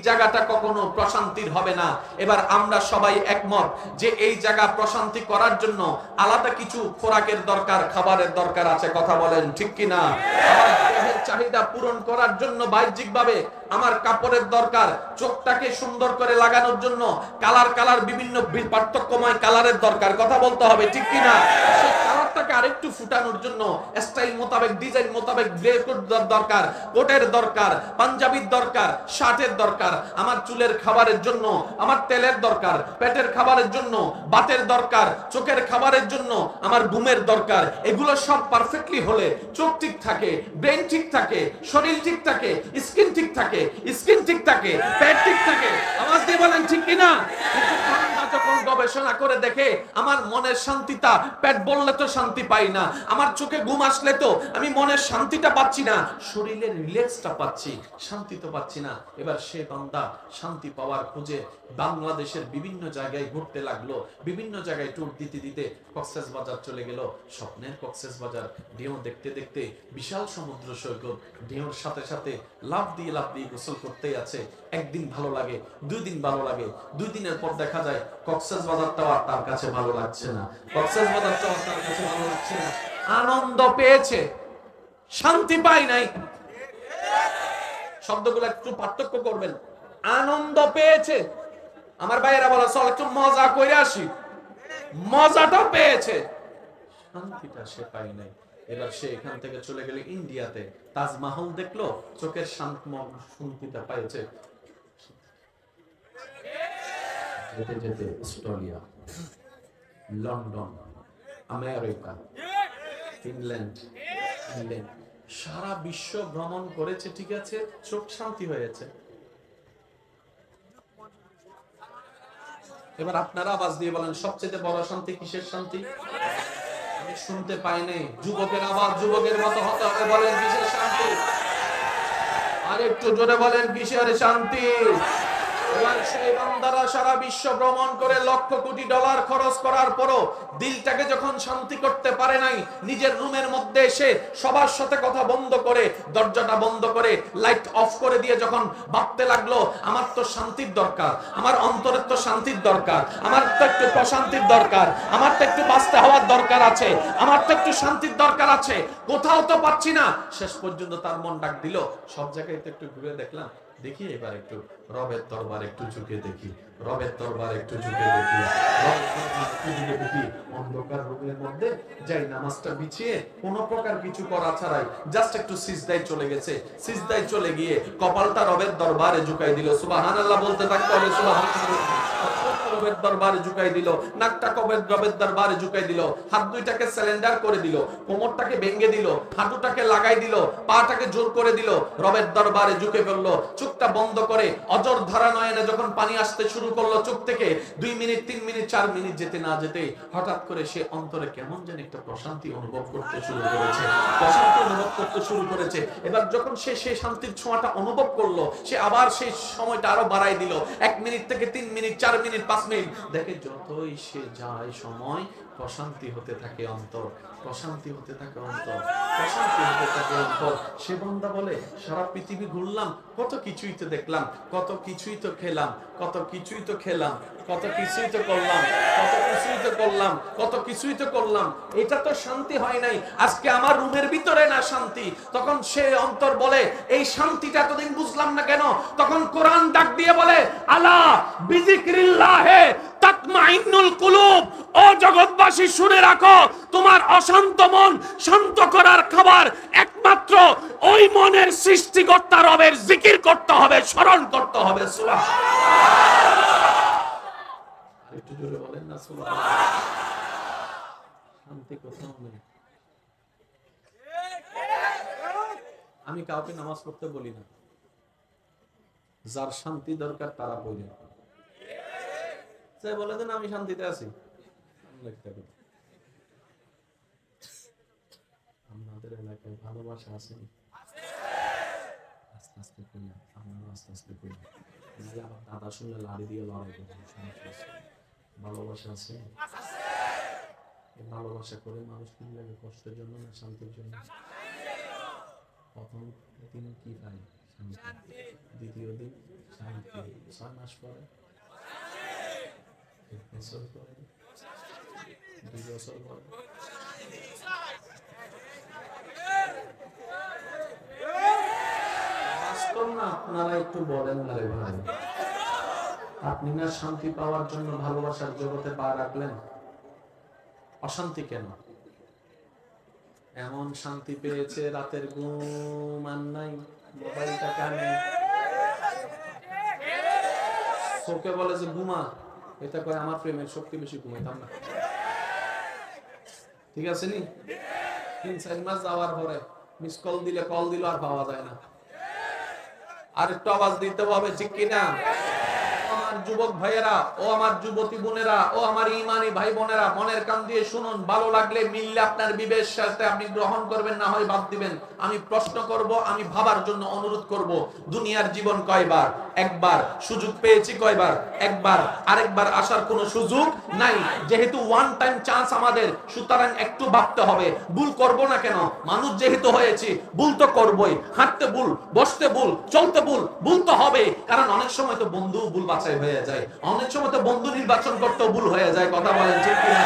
জায়গাটা কখনো প্রশান্তির হবে না। এবার আমরা সবাই একমত যে এই জায়গা প্রশান্তি করার জন্য আলাদা কিছু খোরাকের দরকার, খাবারের দরকার আছে। কথা বলেন ঠিক কিনা? আমার দেহের চাহিদা পূরণ করার জন্য বাহ্যিকভাবে আমার কাপড়ের দরকার, চোখটাকে সুন্দর করে লাগানোর জন্য কালার বিভিন্ন পার্থক্যময় কালারের দরকার। কথা বলতে হবে ঠিক কিনা? সেই কালারটাকে আরেকটু ফুটানোর জন্য স্টাইল মোতাবেক, ডিজাইন মোতাবেক কোট দরকার, কোটের দরকার, পাঞ্জাবির দরকার, শার্টের দরকার। আমার চুলের খাবারের জন্য আমার তেলের দরকার, পেটের খাবারের জন্য বাতের দরকার, চোখের খাবারের জন্য আমার ঘুমের দরকার। এগুলো সব পারফেক্টলি হলে চোখ ঠিক থাকে, ব্রেন ঠিক থাকে, শরীর ঠিক থাকে, স্কিন ঠিক থাকে, পেট ঠিক থাকে। আওয়াজ দিয়ে বলেন ঠিক কিনা? যখন গবেষণা করে দেখে আমার মনের শান্তিটা, পেট বললে তো শান্তি পাই না, আমার চোখে ঘুম আসলে তো আমি মনের শান্তিটা পাচ্ছি না, শরীরের রিল্যাক্সটা পাচ্ছি, শান্তি তো পাচ্ছি না। এবার সে বান্দা শান্তি পাওয়ার খোঁজে বাংলাদেশের বিভিন্ন জায়গায় ঘুরতে লাগলো, বিভিন্ন জায়গায় ট্যুর দিতে দিতে কক্সবাজার চলে গেল। স্বপ্নের কক্সবাজার, ঢেউ দেখতে দেখতে বিশাল সমুদ্র সৈকত, ঢেউর সাথে সাথে লাফ দিয়ে গোসল করতেই আছে। একদিন ভালো লাগে, 2 দিন ভালো লাগে, 2 দিনের পর দেখা যায় কক্সবাজারটাও আর তার কাছে ভালো লাগছে না, কক্সবাজারটাও তার কাছে ভালো লাগছে না। আনন্দ পেয়েছে, শান্তি পাই নাই। শব্দগুলো একটু পার্থক্য করবেন। আনন্দ পেয়েছে, আমার ভাইয়েরা বলে চল একটু মজা করে আসি, মজাটা পেয়েছে, শান্তিটা সে পাই নাই। এবার সে এখান থেকে চলে গেল ইন্ডিয়াতে, তাজমহল দেখলো, চোখের শান্তিটা পাইছে। যেতে যেতে অস্ট্রেলিয়া, লন্ডন, আমেরিকা, ইংল্যান্ড, সারা বিশ্ব ভ্রমণ করেছে, ঠিক আছে, চোখ শান্তি হয়েছে। এবার আপনারা আওয়াজ দিয়ে বলেন সবচেয়ে বড় শান্তি কিসের শান্তি? আমি শুনতে পাই নাই। যুবকের আওয়াজ যুবকের মতো হতে হবে, বলেন কিসের শান্তি? আর একটু জোরে বলেন কিসের শান্তি? এবার সেই বান্দারা সারা বিশ্ব ভ্রমণ করে লক্ষ কোটি ডলার খরচ করার পরও দিলটাকে যখন শান্তি করতে পারে নাই, নিজের রুমের মধ্যে এসে সবার সাথে কথা বন্ধ করে, দরজাটা বন্ধ করে, লাইট অফ করে দিয়ে যখন ভাবতে লাগলো আমার তো শান্তির দরকার, আমার অন্তরের তো শান্তির দরকার, আমার তো একটু প্রশান্তির দরকার, আমার তো একটু বাঁচতে হওয়ার দরকার আছে, আমার তো একটু শান্তির দরকার আছে, কোথাও তো পাচ্ছি না। শেষ পর্যন্ত তার মন ডাক দিল, সব জায়গায় তো একটু ঘুরে দেখলাম, দেখি এবার একটু রবের দরবার একটু ঝুঁকে দেখি, রবের দরবার একটু ঝুঁকে দেখি, দেখি। অন্ধকার রুমের মধ্যে যাই নামাজটা বিছিয়ে কোনো প্রকার কিছু করা ছাড়াই জাস্ট একটু সিজদায় চলে গেছে। সিজদায় চলে গিয়ে কপালটা রবের দরবারে ঝুঁকাই দিল। সুবহানাল্লাহ বলতে থাকতে হবে, সুবহানাল্লাহ। রবের দরবারে ঝুঁকাই দিল, নাকটা রবের দরবারে ঝুঁকাই দিল, হাত দুইটাকে সিলিন্ডার করে দিল, কোমরটাকে ভেঙে দিল, হাঁটুটাকে লাগাই দিল, পাটাকে জোর করে দিল, রবের দরবারে ঝুঁকে ফেললো। চোখটা বন্ধ করে অজর ধারা নয়নে যখন পানি আসতে শুরু করলো চোখ থেকে, 2 মিনিট 3 মিনিট 4 মিনিট যেতে না যেতে হঠাৎ করে সে অন্তরে কেমন যেন একটা প্রশান্তি অনুভব করতে শুরু করেছে, প্রশান্তি অনুভব করতে শুরু করেছে। এবার যখন সে সেই শান্তির ছোঁয়াটা অনুভব করলো, সে আবার সেই সময়টা আরো বাড়াই দিল, 1 মিনিট থেকে 3 মিনিট 4 মিনিট 5 মিনিট। দেখে যতই সে যায় সময় প্রশান্তি হতে থাকে অন্তর, প্রশান্তি হতে থাকে অন্তর, প্রশান্তি হতে থাকে অন্তর। সে বান্দা বলে সারা পৃথিবী ঘুরলাম, কত কিছুই তো দেখলাম, কত কিছুই তো খেলাম, কত কিছুই তো খেলাম, কত কিছুই তো করলাম, কত কিছুই তো করলাম, কত কিছুই তো করলাম, এটা তো শান্তি হয় নাই। আজকে আমার রুমের ভিতরে না শান্তি। তখন সে অন্তর বলে এই শান্তিটা এতদিন বুঝলাম না কেন? তখন কোরআন ডাক দিয়ে বলে আলা বিযিকরিল্লাহে তাতমাইন্নুল কুলুব, ও জগৎবাসী শুনে রাখো, তোমার অশান্ত মন শান্ত করার খাবার একমাত্র ওই মনের সৃষ্টিকর্তা রবের জিকির করতে হবে, স্মরণ করতে হবে। সুবহানাল্লাহ। একটু জোরে বলেন না সুবহানাল্লাহ। শান্তি কোথাও নেই। আমি কাউকে নামাজ পড়তে বলি না, যার শান্তি দরকার তারা বলি না। সে বলে দেন আমি শান্তিতে আছি, আপনাদের এলাকায় ভালোবাসা আছে? আস্তে আস্তে করি, আপনারা আস্তে আস্তে করি, আমার দাদা শুনলে লাড়ি দিয়ে লড়াই করবে। ভালোবাসা আছে? ভালোবাসা করে মানুষ কি লাগে? কষ্টের জন্য না শান্তির জন্য? প্রথম দিন কি পাই? দ্বিতীয় দিন শান্তি, 6 মাস পরে 1 বছর পরে 2 বছর পরে বাস্তব না? আপনারা একটু বলেন না রে ভাই, আপনি না শান্তি পাওয়ার জন্য ভালোবাসার জগতে পা রাখলেন, অশান্তি কেন? এমন শান্তি পেয়েছে রাতের ঘুম আর নাই, মোবাইলটা কানে, চোখে বলে যে ঘুমা, এটা কয় আমার প্রেমের শক্তি বেশি, ঘুমাইতাম না। ঠিক আছে নি? 3-4 মাস যাওয়ার পরে মিস কল দিলে কল দিল আর পাওয়া যায় না। আর একটু আওয়াজ দিতে হবে, ঠিক কিনা? আমার যুবক ভাইয়েরা, ও আমার যুবতী বোনেরা, ও আমার ইমানি ভাই বোনেরা, মনের কান দিয়ে শুনুন। ভালো লাগলে মিললে আপনার বিবেকের সাথে আপনি গ্রহণ করবেন, না হয় বাদ দিবেন। আমি প্রশ্ন করব, আমি ভাবার জন্য অনুরোধ করব। দুনিয়ার জীবন কয়বার? একবার। সুযোগ পেয়েছি কয়বার? একবার। আরেকবার আসার কোনো সুযোগ নাই। যেহেতু ওয়ান টাইম চান্স আমাদের, সুতরাং একটু ভাবতে হবে। ভুল করব না কেন? মানুষ যেহেতু হয়েছি, ভুল তো করবই। হাঁটতে ভুল, বসতে ভুল, চলতে ভুল, ভুল তো হবে। কারণ অনেক সময় তো বন্ধু ভুল বাছাই হয়ে যায়, অনেক সময় তো বন্ধু নির্বাচন করতেও ভুল হয়ে যায়। কথা বলেন ঠিক কিনা?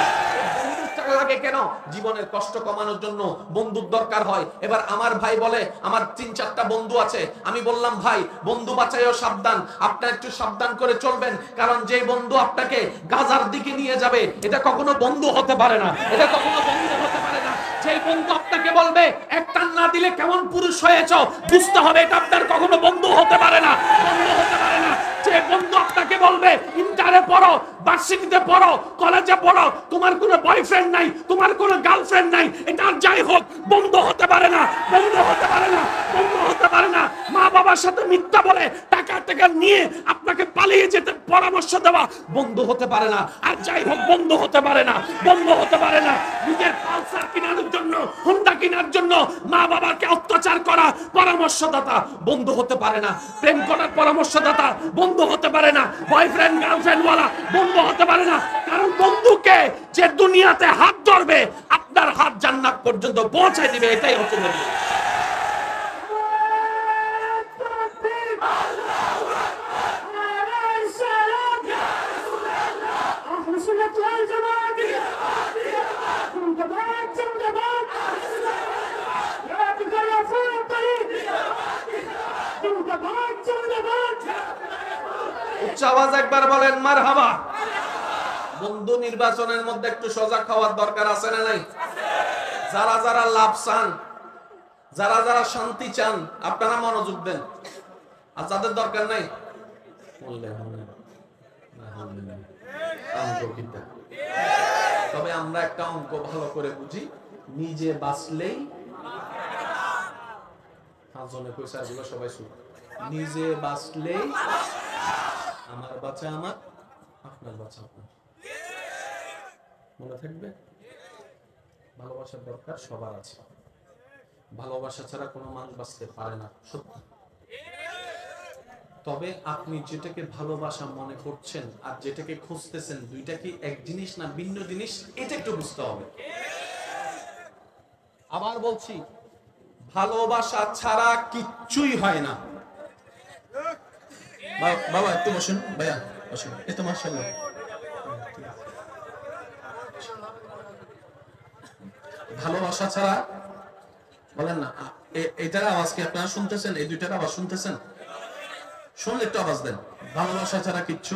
লাগে কেন? জীবনের কষ্ট কমানোর জন্য বন্ধুর দরকার হয়। এবার আমার ভাই বলে, আমার 3-4টা বন্ধু আছে। আমি বললাম, ভাই বন্ধু বাছাইও সাবধান, আপনার একটু সাবধান করে চলবেন। কারণ যে বন্ধু আপনাকে গাজার দিকে নিয়ে যাবে, এটা কখনো বন্ধু হতে পারে না, এটা কখনো বন্ধু হতে পারে না। যে বন্ধু আপনাকে বলবে এক টান না দিলে কেমন পুরুষ হয়েছ, বুঝতে হবে এটা আপনার কখনো বন্ধু হতে পারে না, বন্ধু হতে পারে না। যে বন্ধু আপনাকে বলবে ইন্টারে পড়ো, ভার্সিটিতে পড়ো, কলেজে পড়ো, তোমার কোনো বয়ফ্রেন্ড নাই, তোমার কোনো গার্লফ্রেন্ড নাই, এটা যাই হোক বন্ধু হতে পারে না, বন্ধু হতে পারে না, বন্ধু হতে পারে না। মা বাবার সাথে মিথ্যা বলে টাকা নিয়ে আপনাকে পালিয়ে যেতে পরামর্শ দেওয়া বন্ধু হতে পারে না। আর যাই হোক বন্ধু হতে পারে না, বন্ধু হতে পারে না। নিজের পালসার কেনার জন্য, হোন্ডা কেনার জন্য মা বাবাকে অত্যাচার করা পরামর্শদাতা বন্ধু হতে পারে না। প্রেম করার পরামর্শদাতা বন্ধু হতে পারে না। বয়ফ্রেন্ড গার্লফ্রেন্ড ওয়ালা বন্ধু হতে পারে না। কারণ বন্ধুকে যে দুনিয়াতে হাত ধরবে, আপনার হাত জান্নাত পর্যন্ত পৌঁছে দিবে, এটাই হচ্ছে বন্ধু। উচ্চ আওয়াজ একবার বলেন মারহাবা। বন্ধু নির্বাচনের মধ্যে একটু সজাগ হওয়ার দরকার আছে না নাই? যারা যারা লাভ চান, যারা যারা শান্তি চান, আপনারা মনোযোগ দেন। আর যাদের দরকার নাই, তবে আমরা একটা অঙ্ক ভালো করে বুঝি, নিজে বাঁচলেই, সবাই শুনে, নিজে বাঁচলেই আমার বাঁচা আমার, আপনার বাঁচা আপনার। মনে থাকবে, ভালোবাসার দরকার সবার আছে। ভালোবাসা ছাড়া কোনো মানুষ বাঁচতে পারে না, সত্যি। তবে আপনি যেটাকে ভালোবাসা মনে করছেন আর যেটাকে খুঁজতেছেন, দুইটা কি এক জিনিস না ভিন্ন জিনিস? এটা একটু বুঝতে হবে। আবার বলছি, ভালোবাসা ছাড়া কিচ্ছুই হয় না। বাবা একটু বসুন, ভাইয়া বসুন। এ তো মাশাআল্লাহ, ভালোবাসা ছাড়া বলেন না। এটার আওয়াজ কি আপনারা শুনতেছেন? এই দুইটার আওয়াজ শুনতেছেন? শুনলে একটু আওয়াজ দেন। ভালোবাসা ছাড়া কিচ্ছু।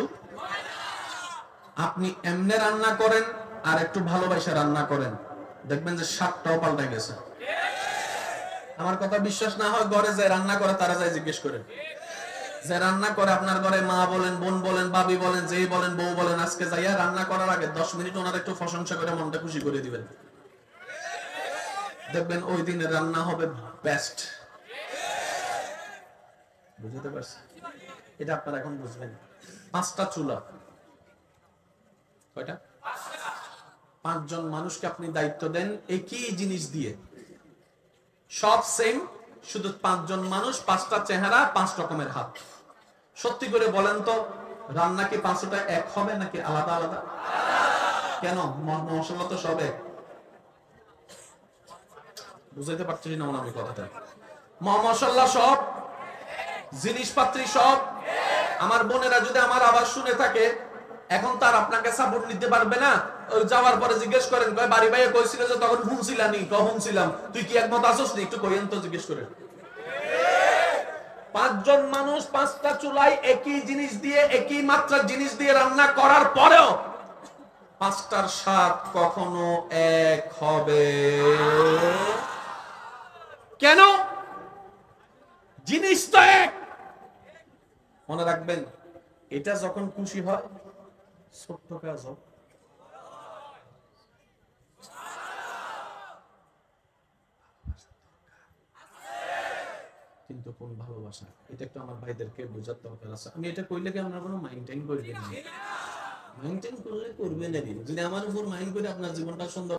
আপনি এমনে রান্না করেন আর একটু ভালোবাসা রান্না করেন, দেখবেন যে স্বাদটাও পাল্টে গেছে। আমার কথা বিশ্বাস না হয়, ঘরে যায় রান্না করে তারা যায় জিজ্ঞেস করেন। যে রান্না করে আপনার ঘরে মা বলেন, বোন বলেন, ভাবি বলেন, যেই বলেন, বউ বলেন, আজকে যাইয়া রান্না করার আগে 10 মিনিট ওনার একটু প্রশংসা করে মনটা খুশি করে দিবেন। দেখবেন ওই দিনের রান্না হবে বেস্ট। বুঝতে পারছি? এটা আপনারা এখন বুঝবেন। 5টা চুলা, কয়টা? 5 জন মানুষকে আপনি দায়িত্ব দেন একই জিনিস দিয়ে, সব সেম, শুধু 5 জন মানুষ, 5টা চেহারা, 5 রকমের হাত। সত্যি করে বলেন তো, রান্না কি 5টা এক হবে নাকি আলাদা আলাদা? কেন? মশলা তো সব এক। বুঝাইতে পারছি না আমি কথাটা? মশলা সব জিনিসপাত্রী সব। আমার বোনেরা যদি আমার আওয়াজ শুনে থাকে, এখন তার আপনাকে সাপোর্ট নিতে পারবে না। ওই যাওয়ার পরে জিজ্ঞেস করেন, কয় বাড়ি ভাইয়া কইছিল যে তখন শুনছিলানি, কখন ছিলাম, তুই কি একমত আসছ নি, একটু কইেন তো, জিজ্ঞেস করেন। 5 জন মানুষ 5টা চুলায় একই জিনিস দিয়ে, একই মাত্রার জিনিস দিয়ে রান্না করার পরেও 5টার স্বাদ কখনো এক হবে কেন? জিনিস তো এক। মনে রাখবেন, এটা যখন খুশি হয়, ছোট্ট কাজ হোক, কিন্তু কোন ভালোবাসা, এটা একটু আমার ভাইদেরকে বোঝার দরকার আছে। আমি এটা কইলে কি আপনারা কোনো মাইন্ড করবেন না? মাইন্ড করলে করবেন না। যদি আমার উপর মাইন্ড করে আপনার জীবনটা সুন্দর